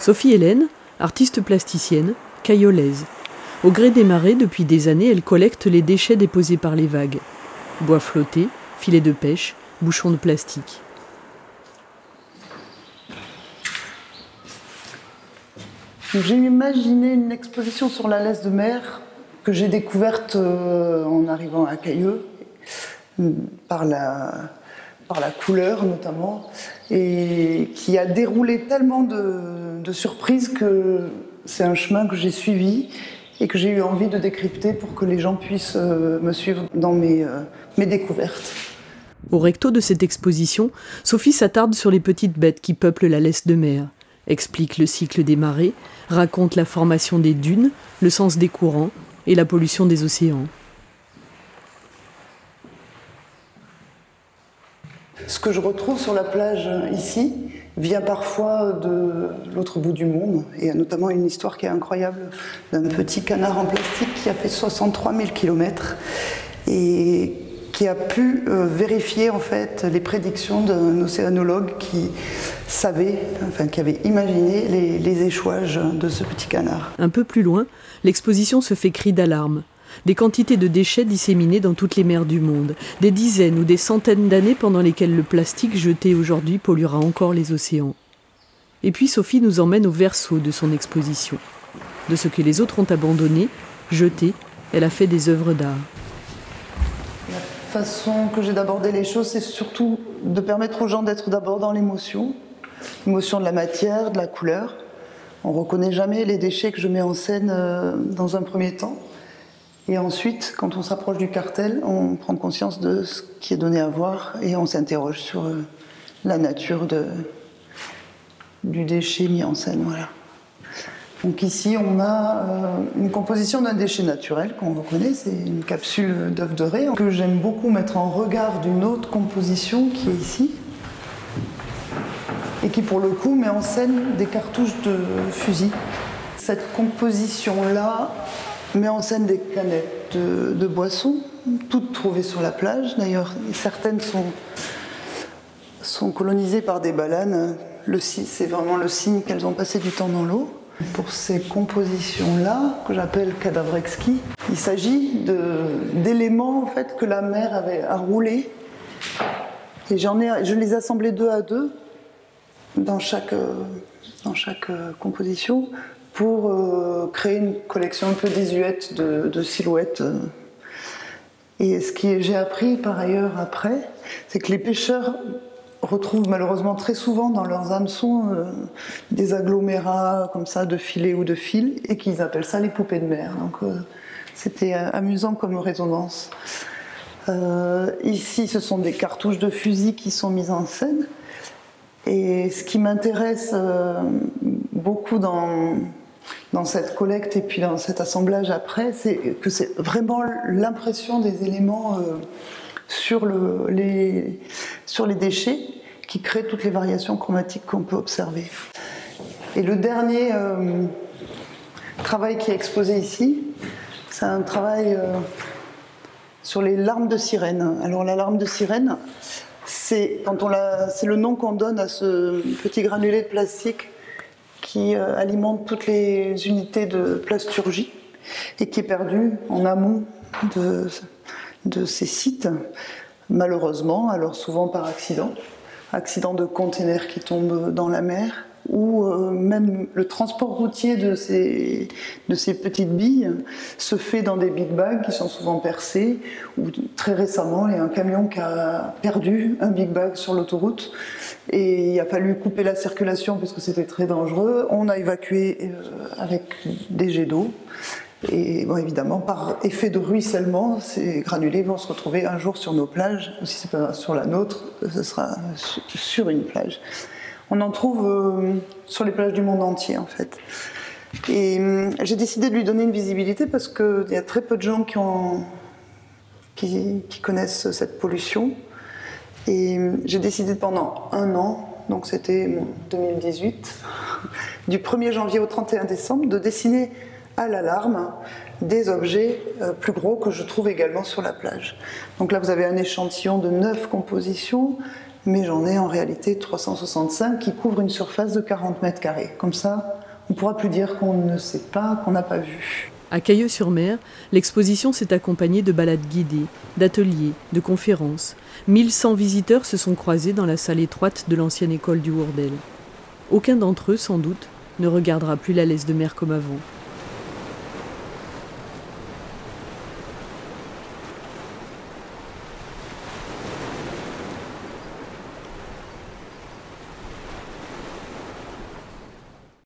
Sophie Hélène, artiste plasticienne, cayolaise. Au gré des marées, depuis des années, elle collecte les déchets déposés par les vagues. Bois flottés, filets de pêche, bouchons de plastique. J'ai imaginé une exposition sur la laisse de mer que j'ai découverte en arrivant à Cailleux, par la couleur notamment, et qui a déroulé tellement de surprises que c'est un chemin que j'ai suivi et que j'ai eu envie de décrypter pour que les gens puissent me suivre dans mes découvertes. Au recto de cette exposition, Sophie s'attarde sur les petites bêtes qui peuplent la laisse de mer, explique le cycle des marées, raconte la formation des dunes, le sens des courants et la pollution des océans. Ce que je retrouve sur la plage ici vient parfois de l'autre bout du monde, et notamment une histoire qui est incroyable d'un petit canard en plastique qui a fait 63 000 km et qui a pu vérifier en fait les prédictions d'un océanologue qui savait, enfin qui avait imaginé les échouages de ce petit canard. Un peu plus loin, l'exposition se fait cri d'alarme. Des quantités de déchets disséminés dans toutes les mers du monde, des dizaines ou des centaines d'années pendant lesquelles le plastique jeté aujourd'hui polluera encore les océans. Et puis Sophie nous emmène au verso de son exposition. De ce que les autres ont abandonné, jeté, elle a fait des œuvres d'art. La façon que j'ai d'aborder les choses, c'est surtout de permettre aux gens d'être d'abord dans l'émotion, l'émotion de la matière, de la couleur. On ne reconnaît jamais les déchets que je mets en scène dans un premier temps. Et ensuite, quand on s'approche du cartel, on prend conscience de ce qui est donné à voir et on s'interroge sur la nature du déchet mis en scène. Voilà. Donc ici, on a une composition d'un déchet naturel qu'on reconnaît, c'est une capsule d'œuf de raie que j'aime beaucoup mettre en regard d'une autre composition qui est ici et qui, pour le coup, met en scène des cartouches de fusil. Cette composition-là met en scène des canettes de boissons, toutes trouvées sur la plage. D'ailleurs, certaines sont colonisées par des baleines. C'est vraiment le signe qu'elles ont passé du temps dans l'eau. Pour ces compositions-là, que j'appelle cadavres exquis, il s'agit d'éléments en fait, que la mer a roulés. Et je les ai assemblés 2 à 2 dans chaque composition, pour créer une collection un peu désuète de silhouettes. Et ce que j'ai appris par ailleurs après, c'est que les pêcheurs retrouvent malheureusement très souvent dans leurs hameçons des agglomérats comme ça de filets ou de fils, et qu'ils appellent ça les poupées de mer. Donc c'était amusant comme résonance. Ici, ce sont des cartouches de fusil qui sont mises en scène. Et ce qui m'intéresse beaucoup dans cette collecte et puis dans cet assemblage après, c'est que c'est vraiment l'impression des éléments sur les déchets qui créent toutes les variations chromatiques qu'on peut observer. Et le dernier travail qui est exposé ici, c'est un travail sur les larmes de sirène. Alors la larme de sirène, c'est le nom qu'on donne à ce petit granulé de plastique qui alimente toutes les unités de plasturgie et qui est perdu en amont de ces sites, malheureusement, alors souvent par accident de containers qui tombent dans la mer, ou même le transport routier de ces petites billes se fait dans des big bags qui sont souvent percés, ou très récemment, il y a un camion qui a perdu un big bag sur l'autoroute et il a fallu couper la circulation parce que c'était très dangereux. On a évacué avec des jets d'eau. Et bon, évidemment, par effet de ruissellement, ces granulés vont se retrouver un jour sur nos plages. Si ce n'est pas sur la nôtre, ce sera sur une plage. On en trouve sur les plages du monde entier, en fait. Et j'ai décidé de lui donner une visibilité parce qu'il y a très peu de gens qui connaissent cette pollution. Et j'ai décidé pendant 1 an, donc c'était 2018, du 1er janvier au 31 décembre, de dessiner à l'alarme des objets plus gros que je trouve également sur la plage. Donc là, vous avez un échantillon de 9 compositions. mais j'en ai en réalité 365 qui couvrent une surface de 40 mètres carrés. Comme ça, on ne pourra plus dire qu'on ne sait pas, qu'on n'a pas vu. À Cailleux-sur-Mer, l'exposition s'est accompagnée de balades guidées, d'ateliers, de conférences. 1100 visiteurs se sont croisés dans la salle étroite de l'ancienne école du Hourdel. Aucun d'entre eux, sans doute, ne regardera plus la laisse de mer comme avant.